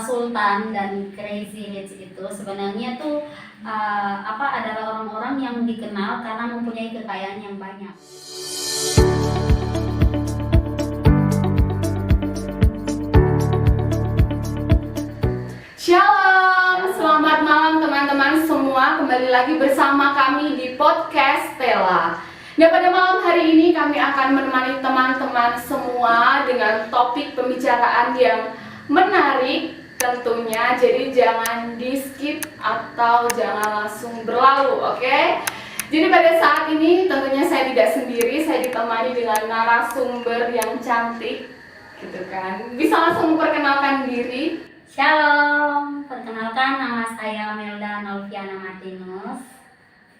Sultan dan Crazy Rich itu sebenarnya tuh adalah orang-orang yang dikenal karena mempunyai kekayaan yang banyak. Shalom, selamat malam teman-teman semua. Kembali lagi bersama kami di podcast Stella. Nah, pada malam hari ini kami akan menemani teman-teman semua dengan topik pembicaraan yang menarik tentunya. Jadi jangan di skip atau jangan langsung berlalu, oke? Jadi pada saat ini tentunya saya tidak sendiri, saya ditemani dengan narasumber yang cantik, gitu kan? Bisa langsung memperkenalkan diri. Shalom, perkenalkan nama saya Melda Nolviana Martinus.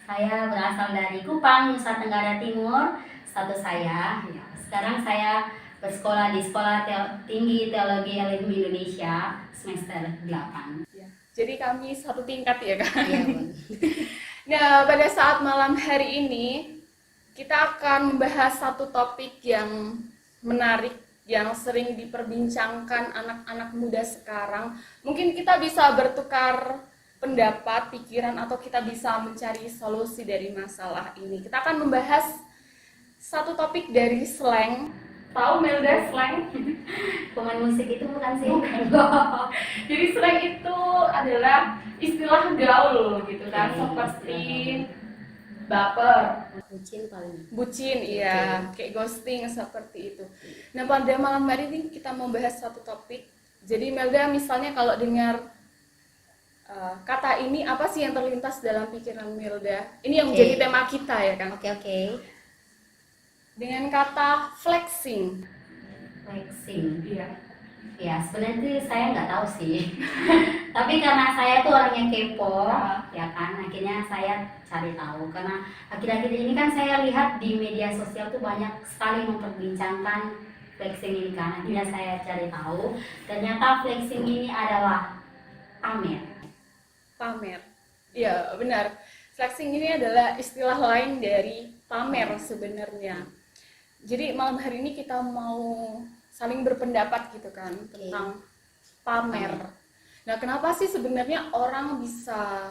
Saya berasal dari Kupang, Nusa Tenggara Timur. Status saya, sekarang saya bersekolah di Sekolah Tinggi Teologi LMU Indonesia semester 8. Jadi kami satu tingkat ya kan? Iya, Bun. Nah, pada saat malam hari ini kita akan membahas satu topik yang menarik, yang sering diperbincangkan anak-anak muda sekarang. Mungkin kita bisa bertukar pendapat, pikiran, atau kita bisa mencari solusi dari masalah ini. Kita akan membahas satu topik dari slang. Tahu Melda slang? Pemain musik itu bukan sih? Jadi slang itu adalah istilah gaul gitu kan, seperti baper, bucin, iya, kayak ghosting seperti itu. Nah, pada malam hari ini kita membahas satu topik. Jadi Melda, misalnya kalau dengar kata ini, apa sih yang terlintas dalam pikiran Melda? Ini yang menjadi tema kita ya kan? Oke. Dengan kata flexing. Iya. Ya, sebenarnya saya nggak tahu sih. Tapi karena saya tuh orang yang kepo, ya kan, akhirnya saya cari tahu. Karena akhir-akhir ini kan saya lihat di media sosial tuh banyak sekali memperbincangkan flexing ini kan. Akhirnya saya cari tahu. Ternyata flexing ini adalah pamer. Iya, benar. Flexing ini adalah istilah lain dari pamer sebenarnya. Jadi malam hari ini kita mau saling berpendapat gitu kan tentang pamer. Nah, kenapa sih sebenarnya orang bisa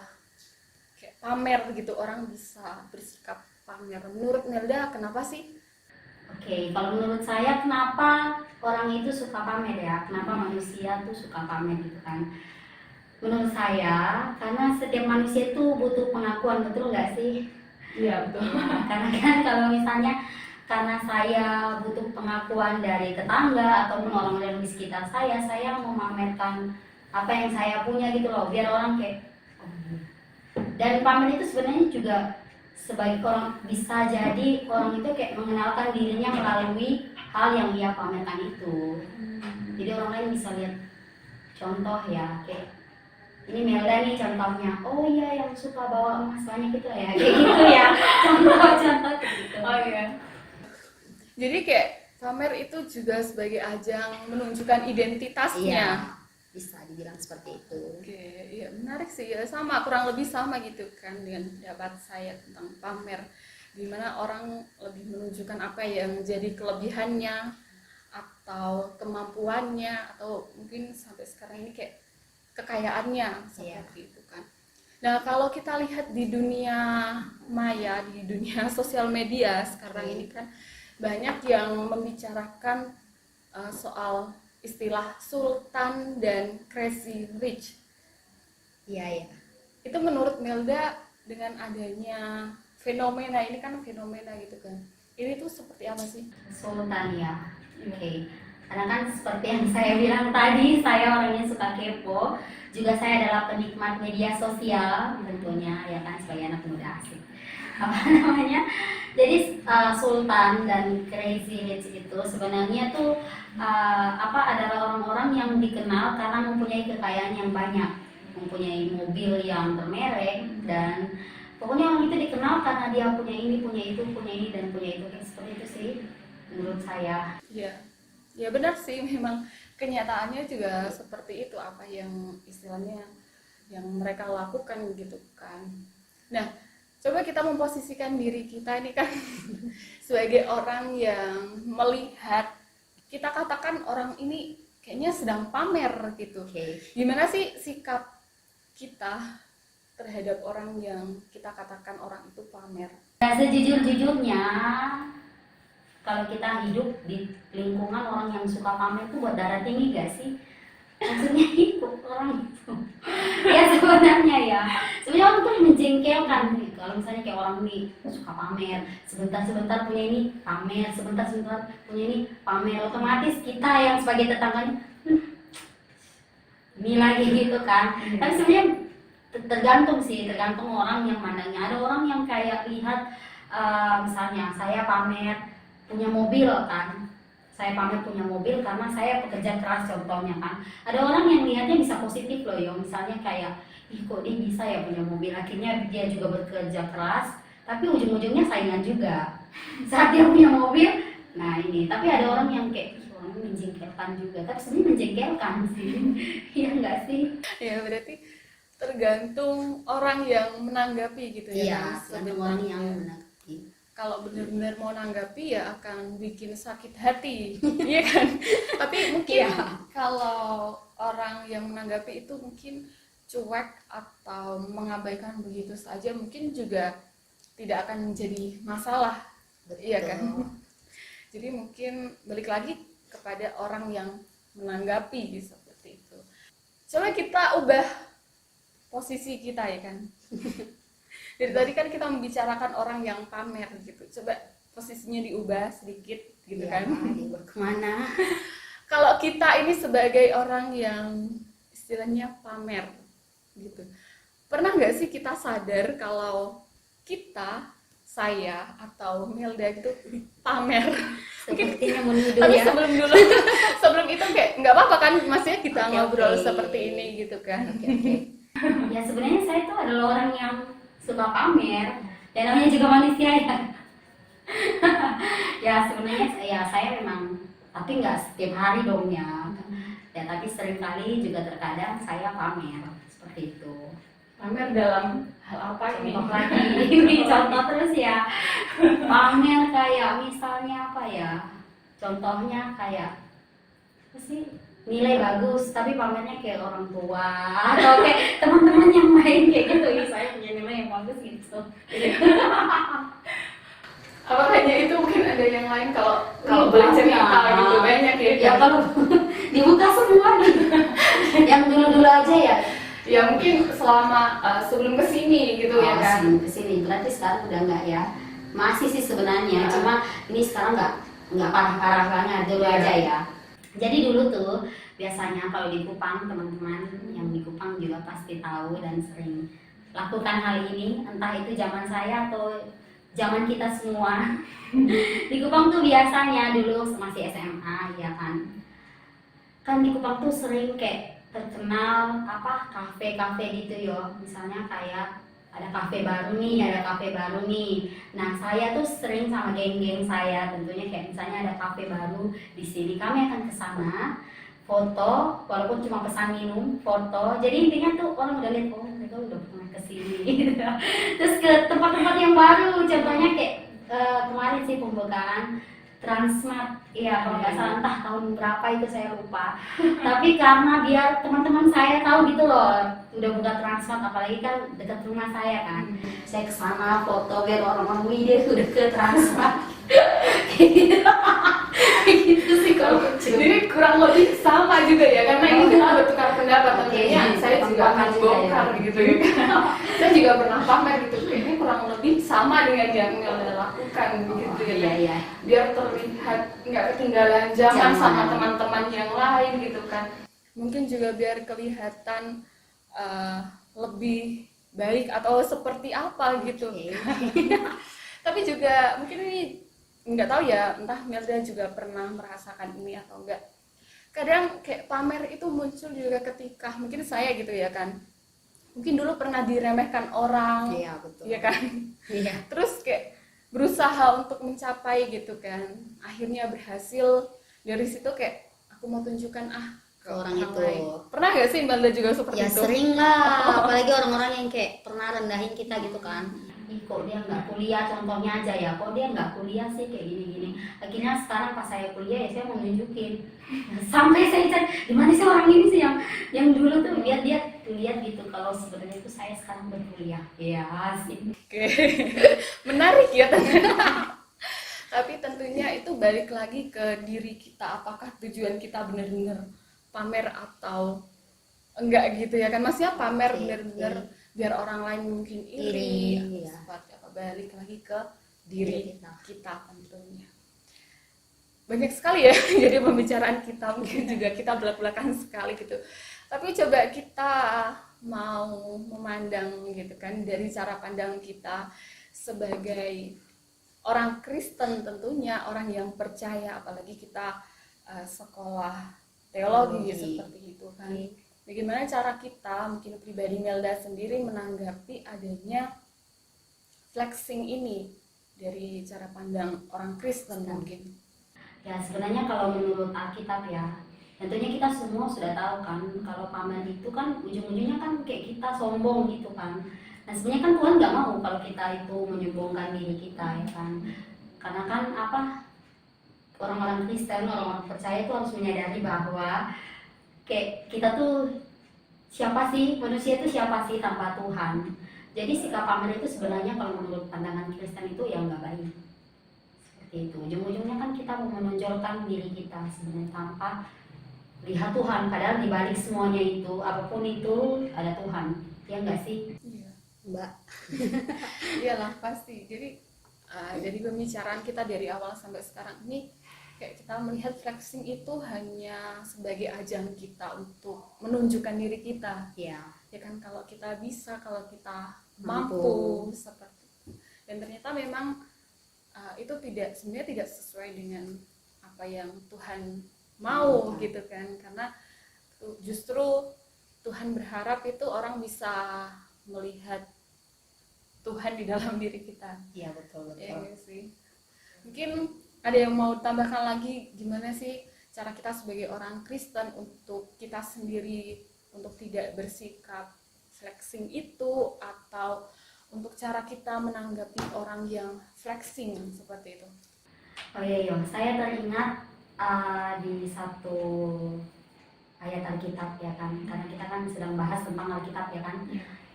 kayak pamer gitu, orang bisa bersikap pamer? Menurut Nelda, kenapa sih? Oke, kalau menurut saya kenapa orang itu suka pamer ya? Kenapa manusia tuh suka pamer gitu kan? Menurut saya, karena setiap manusia itu butuh pengakuan, betul nggak sih? Iya, betul. Karena kan kalau misalnya karena saya butuh pengakuan dari tetangga ataupun orang-orang di sekitar saya memamerkan apa yang saya punya gitu loh, biar orang kayak dan pamer itu sebenarnya juga sebagai orang, bisa jadi orang itu kayak mengenalkan dirinya melalui hal yang dia pamerkan itu. Jadi orang lain bisa lihat contoh ya, kayak ini Melda nih contohnya, oh iya yang suka bawa emas banyak gitu ya, kayak gitu ya, contoh gitu. Oh iya. Jadi kayak pamer itu juga sebagai ajang menunjukkan identitasnya. Iya, bisa dibilang seperti itu. Oke, iya menarik sih ya, sama kurang lebih sama gitu kan dengan pendapat saya tentang pamer, dimana orang lebih menunjukkan apa yang menjadi kelebihannya atau kemampuannya atau mungkin sampai sekarang ini kayak kekayaannya seperti itu kan. Nah, kalau kita lihat di dunia maya, di dunia sosial media sekarang ini kan banyak yang membicarakan soal istilah sultan dan crazy rich. Iya. Itu menurut Melda dengan adanya fenomena ini kan fenomena gitu kan. Ini tuh seperti apa sih? Sultan ya. Oke. Karena kan seperti yang saya bilang tadi, saya orangnya suka kepo. Juga saya adalah penikmat media sosial tentunya ya kan, sebagai anak muda asik. Jadi Sultan dan Crazy Rich itu sebenarnya tuh adalah orang-orang yang dikenal karena mempunyai kekayaan yang banyak, mempunyai mobil yang bermerek, dan pokoknya orang itu dikenal karena dia punya ini, punya itu, punya ini, dan punya itu. Kayak seperti itu sih menurut saya. Ya benar sih, memang kenyataannya juga seperti itu, apa yang istilahnya yang mereka lakukan gitu kan. Nah, coba kita memposisikan diri kita ini kan sebagai orang yang melihat, kita katakan orang ini kayaknya sedang pamer gitu. Oke. Gimana sih sikap kita terhadap orang yang kita katakan orang itu pamer? Ya, sejujur-jujurnya kalau kita hidup di lingkungan orang yang suka pamer itu buat darah tinggi gak sih? Maksudnya itu orang itu ya sebenarnya orang tuh menjengkelkan nih. Kalau misalnya kayak orang nih suka pamer, sebentar punya ini pamer, sebentar punya ini pamer, otomatis kita yang sebagai tetangganya ini lagi gitu kan. Tapi sebenarnya tergantung orang yang mandangnya. Ada orang yang kayak lihat misalnya saya pamer punya mobil kan, saya pamer punya mobil karena saya pekerja keras contohnya kan. Ada orang yang lihatnya bisa positif loh yo, misalnya kayak ih kok dia bisa ya punya mobil, akhirnya dia juga bekerja keras tapi ujung-ujungnya saingan juga saat dia punya mobil. Nah ini, tapi ada orang yang kayak ih orang ini menjengkelkan juga, tapi sebenarnya menjengkelkan sih. Iya enggak sih? Ya berarti tergantung orang yang menanggapi gitu ya. Iya, Mas, tergantung orang yang sebenarnya. menanggapi. Kalau benar-benar mau nanggapi ya akan bikin sakit hati, iya kan? Tapi mungkin kalau orang yang menanggapi itu mungkin cuek atau mengabaikan begitu saja, mungkin juga tidak akan menjadi masalah, iya kan? Jadi mungkin balik lagi kepada orang yang menanggapi seperti itu. Coba kita ubah posisi kita ya kan. Dari tadi kan kita membicarakan orang yang pamer gitu. Coba posisinya diubah sedikit gitu Ya, kan. diubah kemana? Kalau kita ini sebagai orang yang istilahnya pamer gitu. Pernah nggak sih kita sadar kalau kita, saya atau Melda itu pamer? Sepertinya menuduh Tapi ya. sebelum itu kayak nggak apa-apa kan, maksudnya kita Oke, ngobrol oke. seperti ini gitu kan. Oke. Ya sebenarnya saya tuh adalah orang yang suka pamer, dan namanya juga manusia ya. Ya sebenarnya saya memang, tapi nggak setiap hari dong ya. Ya tapi seringkali juga terkadang saya pamer seperti itu. Pamer dalam hal apa ini? Contoh lagi, ini contoh terus ya. Pamer kayak misalnya apa ya? Contohnya kayak apa sih? Nilai bagus tapi pamernya kayak orang tua atau kayak teman-teman yang main kayak gitu. Ih, saya punya nilai yang bagus gitu. Apakah hanya itu, mungkin ada yang lain kalau boleh cerita gitu, banyak ya? Ya kalau dibuka semua nih. Yang dulu-dulu aja ya. Ya mungkin selama sebelum kesini gitu ya kan? Sebelum kesini, berarti sekarang udah enggak ya? Masih sih sebenarnya, cuma ini sekarang nggak parah-parah banget dulu aja ya. Jadi dulu tuh biasanya kalau di Kupang, teman-teman yang di Kupang juga pasti tahu dan sering lakukan hal ini, entah itu zaman saya atau zaman kita semua. Di Kupang tuh biasanya dulu masih SMA ya kan di Kupang tuh sering kayak terkenal apa kafe-kafe gitu yo, misalnya kayak ada kafe baru nih. Nah saya tuh sering sama geng-geng saya, tentunya kayak misalnya ada kafe baru di sini, kami akan ke sana foto, walaupun cuma pesan minum, foto. Jadi intinya tuh orang udah lihat, oh mereka udah pernah ke sini. Terus ke tempat-tempat yang baru, contohnya kayak kemarin sih pembukaan Transmart, ya kalau nggak salah, entah tahun berapa itu saya lupa. Tapi karena biar teman-teman saya tahu gitu loh, udah buka Transmart, apalagi kan dekat rumah saya kan, saya kesana foto biar orang-orang wih dia udah ke Transmart. Gitu sih kalau Jadi kurang lebih sama juga ya, karena ini kita bertukar pendapat. Tentunya saya juga akan bongkar gitu ya. Saya juga pernah pamer gitu, kayaknya kurang lebih sama dengan yang Melda lakukan gitu ya. Iya. Biar terlihat nggak ketinggalan zaman sama teman-teman yang lain gitu kan. Mungkin juga biar kelihatan lebih baik atau seperti apa gitu. Tapi juga mungkin ini nggak tahu ya, entah Melda juga pernah merasakan ini atau enggak. Kadang kayak pamer itu muncul juga ketika mungkin saya gitu ya kan, mungkin dulu pernah diremehkan orang, Iya betul. ya kan. Iya. Terus kayak berusaha untuk mencapai gitu kan, akhirnya berhasil. Dari situ kayak aku mau tunjukkan Ke orang itu. lain. Pernah nggak sih Melda juga seperti Ya itu? sering lah, apalagi orang-orang yang kayak pernah rendahin kita gitu kan. ih kok dia nggak kuliah, contohnya aja ya, kok dia nggak kuliah sih kayak gini-gini. Akhirnya sekarang pas saya kuliah ya saya mau nunjukin. Sampai saya cari di mana sih orang ini sih yang dulu tuh lihat gitu kalau sebenarnya itu saya sekarang berkuliah. Ya sih. Oke. Menarik ya ternyata. Tapi tentunya itu balik lagi ke diri kita, apakah tujuan kita benar-benar pamer atau enggak gitu ya kan, maksudnya pamer benar-benar biar orang lain mungkin iri Iya. seperti apa, balik lagi ke diri Diri kita tentunya. Banyak sekali ya jadi pembicaraan kita, mungkin juga kita belak-belakan sekali gitu, tapi coba kita mau memandang gitu kan dari cara pandang kita sebagai orang Kristen, tentunya orang yang percaya, apalagi kita sekolah teologi seperti itu kan. Bagaimana cara kita, mungkin pribadi Melda sendiri menanggapi adanya flexing ini dari cara pandang orang Kristen mungkin? Ya sebenarnya kalau menurut Alkitab ya, tentunya kita semua sudah tahu kan kalau pamer itu kan ujung-ujungnya kan kayak kita sombong gitu kan. Nah sebenarnya kan Tuhan nggak mau kalau kita itu menyombongkan diri kita ya kan, karena kan apa, orang-orang Kristen, orang-orang percaya itu harus menyadari bahwa kayak kita tuh siapa sih, manusia itu siapa sih tanpa Tuhan. Jadi sikap pamer itu sebenarnya kalau menurut pandangan Kristen itu ya nggak baik. Seperti itu, ujung-ujungnya kan kita mau menonjolkan diri kita sebenarnya tanpa lihat Tuhan, padahal dibalik semuanya itu apapun itu ada Tuhan, ya nggak sih? Iya. Mbak. Iyalah pasti. Jadi pembicaraan kita dari awal sampai sekarang ini kayak kita melihat flexing itu hanya sebagai ajang kita untuk menunjukkan diri kita. Iya. Ya kan, kalau kita bisa, kalau kita mampu seperti itu. Dan ternyata memang itu sebenarnya tidak sesuai dengan apa yang Tuhan mau gitu kan, karena justru Tuhan berharap itu orang bisa melihat Tuhan di dalam diri kita. Iya betul. Ya sih. Mungkin ada yang mau tambahkan lagi gimana sih cara kita sebagai orang Kristen untuk kita sendiri untuk tidak bersikap flexing itu, atau untuk cara kita menanggapi orang yang flexing seperti itu? Oh iya, saya teringat di satu ayat Alkitab ya kan, karena kita kan sedang bahas tentang Alkitab ya kan.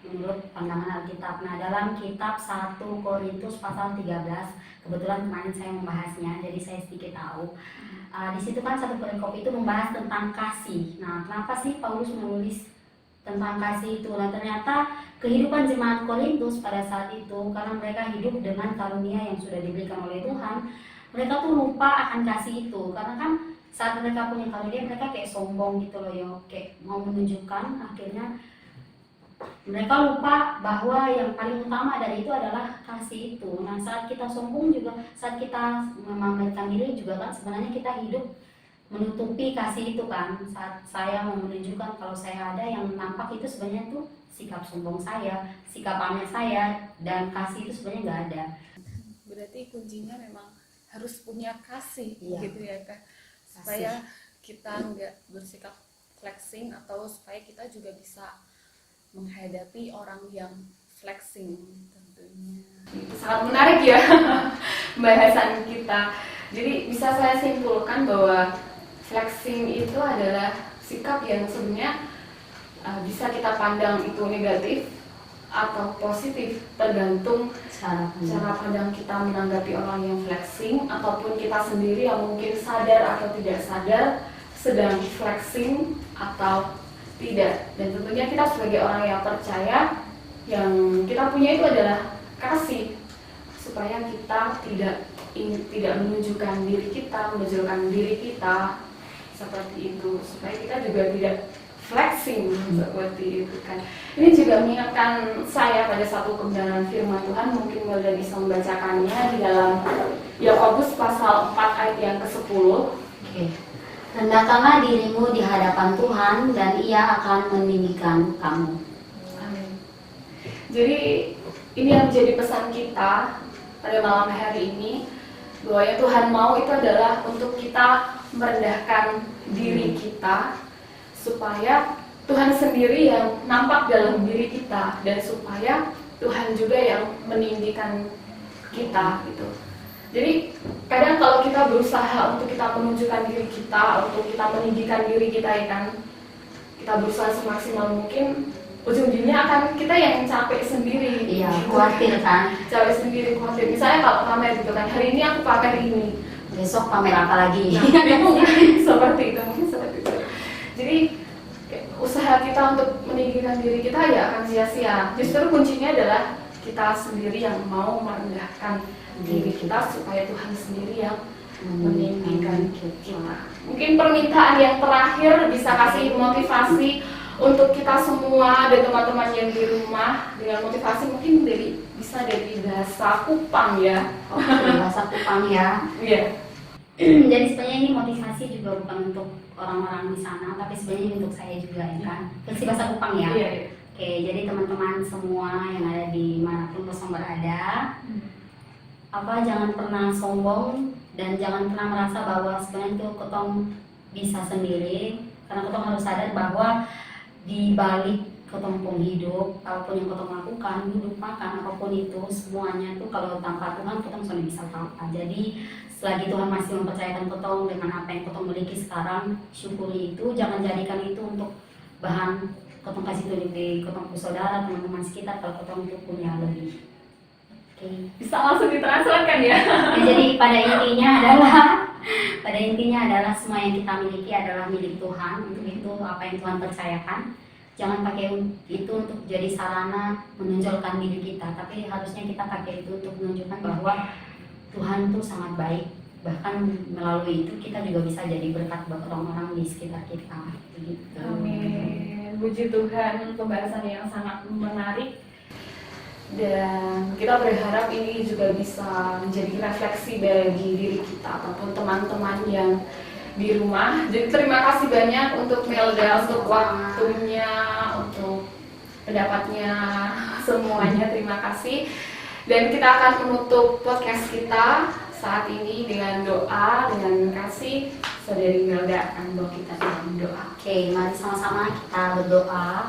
Menurut pandangan Alkitab. Nah, dalam kitab 1 Korintus pasal 13, kebetulan kemarin saya membahasnya, jadi saya sedikit tahu. Di situ kan satu perikop itu membahas tentang kasih. Nah, kenapa sih Paulus menulis tentang kasih itu? Nah, ternyata kehidupan jemaat Korintus pada saat itu, karena mereka hidup dengan karunia yang sudah diberikan oleh Tuhan, mereka tuh lupa akan kasih itu. Karena kan saat mereka punya karunia, mereka kayak sombong gitu loh ya, kayak mau menunjukkan, akhirnya mereka lupa bahwa yang paling utama dari itu adalah kasih itu. Nah, saat kita sombong juga, saat kita memamerkan diri juga kan sebenarnya kita hidup menutupi kasih itu kan. Saat saya mau menunjukkan kalau saya ada, yang nampak itu sebenarnya tuh sikap sombong saya, sikap pamer saya, dan kasih itu sebenarnya nggak ada. Berarti kuncinya memang harus punya kasih, gitu ya Kak, Kasih. supaya kita nggak bersikap flexing, atau supaya kita juga bisa menghadapi orang yang flexing tentunya. Itu sangat menarik ya pembahasan kita. Jadi bisa saya simpulkan bahwa flexing itu adalah sikap yang sebenarnya bisa kita pandang itu negatif atau positif, tergantung cara pandang kita menanggapi orang yang flexing, ataupun kita sendiri yang mungkin sadar atau tidak sadar sedang flexing atau tidak. Dan tentunya kita sebagai orang yang percaya, yang kita punya itu adalah kasih, supaya kita tidak menunjukkan diri kita, menunjukkan diri kita seperti itu, supaya kita juga tidak flexing seperti itu kan. Ini juga mengingatkan saya pada satu kebenaran firman Tuhan, mungkin Melda bisa membacakannya di dalam Yakobus pasal 4 ayat yang ke-10. Oke. Rendahkanlah dirimu di hadapan Tuhan dan Ia akan meninggikan kamu. Amin. Jadi ini yang menjadi pesan kita pada malam hari ini, bahwa yang Tuhan mau itu adalah untuk kita merendahkan diri kita, supaya Tuhan sendiri yang nampak dalam diri kita, dan supaya Tuhan juga yang meninggikan kita gitu. Jadi kadang kalau kita berusaha untuk kita menunjukkan diri kita, untuk kita meninggikan diri kita ya kan, kita berusaha semaksimal mungkin, ujung-ujungnya akan kita yang capek sendiri. Iya, khawatir kan. Capek sendiri, khawatir. Misalnya kalau pamer gitu kan, hari ini aku pamer ini, Besok pamer apa lagi? seperti itu, mungkin seperti itu. Jadi usaha kita untuk meninggikan diri kita ya akan sia-sia. Justru kuncinya adalah kita sendiri yang mau merendahkan diri kita supaya Tuhan sendiri yang meninggikan kita. Mungkin permintaan yang terakhir bisa kasih motivasi untuk kita semua dan teman-teman yang di rumah, dengan motivasi mungkin bisa dari bahasa Kupang ya. Oke, bahasa Kupang ya. Iya. Jadi sebenarnya ini motivasi juga bukan untuk orang-orang di sana, tapi sebenarnya ini untuk saya juga ya kan. Versi bahasa Kupang ya. Iya. Oke, jadi teman-teman semua yang ada di manapun kosong berada, jangan pernah sombong dan jangan pernah merasa bahwa sebenarnya itu kotong bisa sendiri, karena kotong harus sadar bahwa di balik kotong pun hidup, apapun yang kotong lakukan, duduk makan, apapun itu semuanya itu kalau tanpa Tuhan kotong sudah bisa apa-apa. Jadi selagi Tuhan masih mempercayakan kotong dengan apa yang kotong miliki sekarang, syukuri itu, jangan jadikan itu untuk bahan kotong kasih tunjuk di kotong saudara, teman-teman sekitar kalau kotong itu punya lebih. Bisa langsung ditranslatekan ya. Jadi pada intinya adalah semua yang kita miliki adalah milik Tuhan. Untuk itu apa yang Tuhan percayakan, jangan pakai itu untuk jadi sarana menonjolkan diri kita, tapi harusnya kita pakai itu untuk menunjukkan bahwa Tuhan itu sangat baik. Bahkan melalui itu kita juga bisa jadi berkat buat orang-orang di sekitar kita. Begitu. Amin. Puji Tuhan, pembahasan yang sangat menarik. Dan kita berharap ini juga bisa menjadi refleksi bagi diri kita ataupun teman-teman yang di rumah. Jadi terima kasih banyak untuk Melda, untuk waktunya, untuk pendapatnya, semuanya terima kasih. Dan kita akan menutup podcast kita saat ini dengan doa, dengan kasih. Saudari Melda akan membawa kita dalam doa. Oke, mari sama-sama kita berdoa.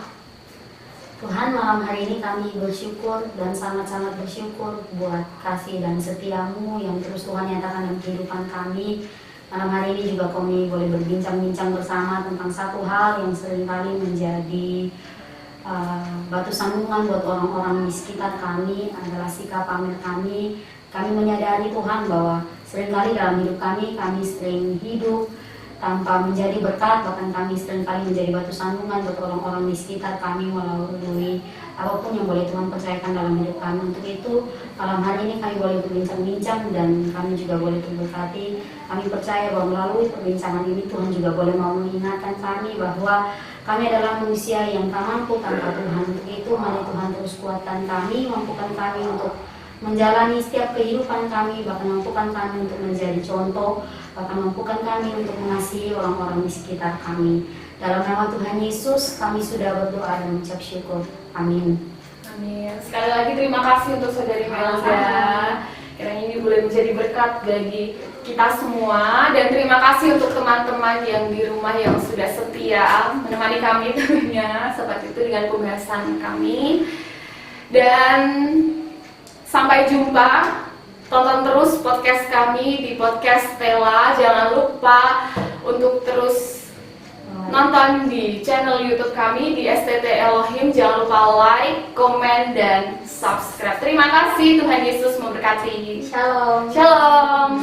Tuhan, malam hari ini kami bersyukur dan sangat-sangat bersyukur buat kasih dan setiamu yang terus Tuhan nyatakan dalam kehidupan kami. Malam hari ini juga kami boleh berbincang-bincang bersama tentang satu hal yang seringkali menjadi batu sandungan buat orang-orang di sekitar kami, adalah sikap pamer kami. Kami menyadari Tuhan bahwa seringkali dalam hidup kami sering hidup tanpa menjadi berkat, bahkan kami seringkali menjadi batu sandungan buat orang-orang di sekitar kami melalui apapun yang boleh Tuhan percayakan dalam hidup kami. Untuk itu, malam hari ini kami boleh berbincang-bincang dan kami juga boleh terberkati. Kami percaya bahwa melalui perbincangan ini Tuhan juga boleh mau mengingatkan kami bahwa kami adalah manusia yang tak mampu tanpa Tuhan. Untuk itu, mari Tuhan terus kuatkan kami, mampukan kami untuk menjalani setiap kehidupan kami, bahkan mampukan kami untuk menjadi contoh, bahkan mampukan kami untuk mengasihi orang-orang di sekitar kami. Dalam nama Tuhan Yesus kami sudah berdoa dan mengucap syukur. Amin. Amin. Sekali lagi terima kasih untuk Saudari Melda. Kiranya ini boleh menjadi berkat bagi kita semua, dan terima kasih untuk teman-teman yang di rumah yang sudah setia menemani kami tentunya seperti itu dengan pembahasan kami. Dan sampai jumpa. Tonton terus podcast kami di podcast Stella. Jangan lupa untuk terus nonton di channel YouTube kami di STT Elohim. Jangan lupa like, komen, dan subscribe. Terima kasih. Tuhan Yesus memberkati. Shalom. Shalom.